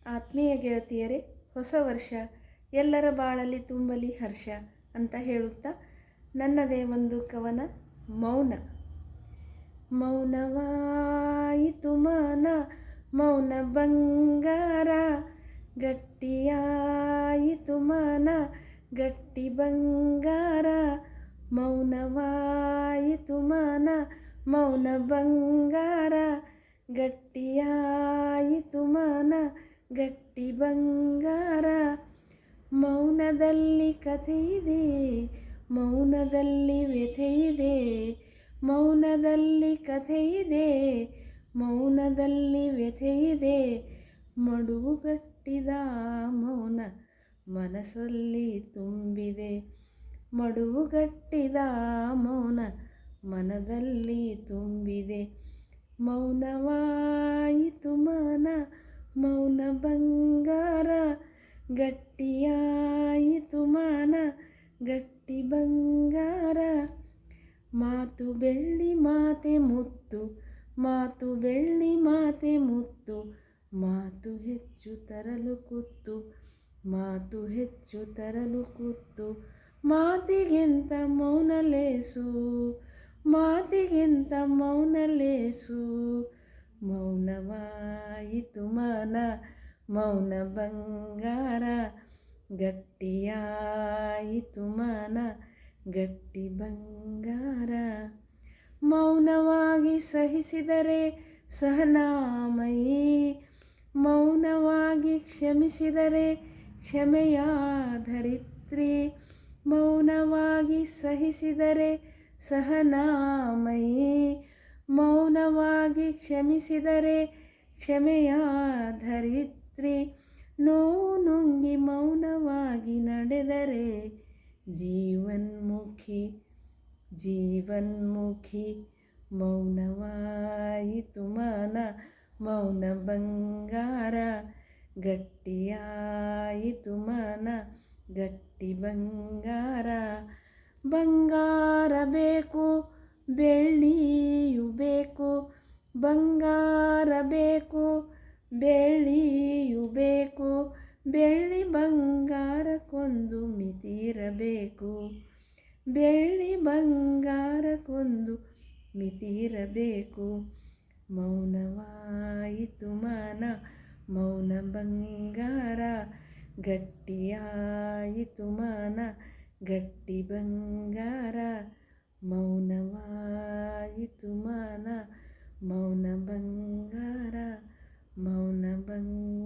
ಆತ್ಮೀಯ ಗೆಳತಿಯರೇ, ಹೊಸ ವರ್ಷ ಎಲ್ಲರ ಬಾಳಲ್ಲಿ ತುಂಬಲಿ ಹರ್ಷ ಅಂತ ಹೇಳುತ್ತಾ ನನ್ನದೇ ಒಂದು ಕವನ ಮೌನ. ಮೌನವಾಯಿತು ಮನ, ಮೌನ ಬಂಗಾರ, ಗಟ್ಟಿಯಾಯಿತು ಮನ, ಗಟ್ಟಿ ಬಂಗಾರ. ಮೌನವಾಯಿತು ಮನ, ಮೌನ ಬಂಗಾರ, ಗಟ್ಟಿಯಾಯಿತು ಮನ, ಗಟ್ಟಿ ಬಂಗಾರ. ಮೌನದಲ್ಲಿ ಕಥೆಯಿದೆ, ಮೌನದಲ್ಲಿ ವ್ಯಥೆಯಿದೆ, ಮೌನದಲ್ಲಿ ಕಥೆಯಿದೆ, ಮೌನದಲ್ಲಿ ವ್ಯಥೆಯಿದೆ. ಮಡುವುಗಟ್ಟಿದ ಮೌನ ಮನಸ್ಸಲ್ಲಿ ತುಂಬಿದೆ, ಮಡುವುಗಟ್ಟಿದ ಮೌನ ಮನದಲ್ಲಿ ತುಂಬಿದೆ. ಮೌನವಾಯಿತು ಮನ, ಮೌನ ಬಂಗಾರ, ಗಟ್ಟಿಯಾಯಿತು ಮನ, ಗಟ್ಟಿ ಬಂಗಾರ. ಮಾತು ಬೆಳ್ಳಿ ಮಾತೆ ಮುತ್ತು, ಮಾತು ಬೆಳ್ಳಿ ಮಾತೆ ಮುತ್ತು, ಮಾತು ಹೆಚ್ಚು ತರಲು ಕುತ್ತು, ಮಾತು ಹೆಚ್ಚು ತರಲು ಕುತ್ತು. ಮಾತಿಗಿಂತ ಮೌನ ಲೇಸು, ಮಾತಿಗಿಂತ ಮೌನ ಲೇಸು. ಮೌನವಾಯಿತು ಮನ, ಮೌನ ಬಂಗಾರ, ಗಟ್ಟಿಯಾಯಿತು ಮನ, ಗಟ್ಟಿ ಬಂಗಾರ. ಮೌನವಾಗಿ ಸಹಿಸಿದರೆ ಸಹನಾಮಯಿ, ಮೌನವಾಗಿ ಕ್ಷಮಿಸಿದರೆ ಕ್ಷಮೆಯ ಧರಿತ್ರಿ. ಮೌನವಾಗಿ ಸಹಿಸಿದರೆ ಸಹನಾಮಯಿ, ಮೌನವಾಗಿ ಕ್ಷಮಿಸಿದರೆ ಕ್ಷಮೆಯ ಧರಿತ್ರಿ. ನೋವು ನುಂಗಿ ಮೌನವಾಗಿ ನಡೆದರೆ ಜೀವನ್ಮುಖಿ, ಜೀವನ್ಮುಖಿ. ಮೌನವಾಯಿತು ಮನ, ಮೌನ ಬಂಗಾರ, ಗಟ್ಟಿಯಾಯಿತು ಮನ, ಗಟ್ಟಿ ಬಂಗಾರ. ಬಂಗಾರ ಬೇಕು, ಬೆಳ್ಳಿಯು ಬೇಕು, ಬಂಗಾರ ಬೇಕು, ಬೆಳ್ಳಿಯು ಬೇಕು. ಬೆಳ್ಳಿ ಬಂಗಾರಕ್ಕೊಂದು ಮಿತಿಯಿರಬೇಕು, ಬೆಳ್ಳಿ ಬಂಗಾರಕ್ಕೊಂದು ಮಿತಿಯಿರಬೇಕು. ಮೌನವಾಯಿತು ಮನ, ಮೌನ ಬಂಗಾರ, ಗಟ್ಟಿಯಾಯಿತು ಮನ, ಗಟ್ಟಿ ಬಂಗಾರ. ಮೌನವಾಯಿತು ಮನ, ಮೌನ ಬಂಗಾರ, ಮೌನ ಬಂಗಾರ.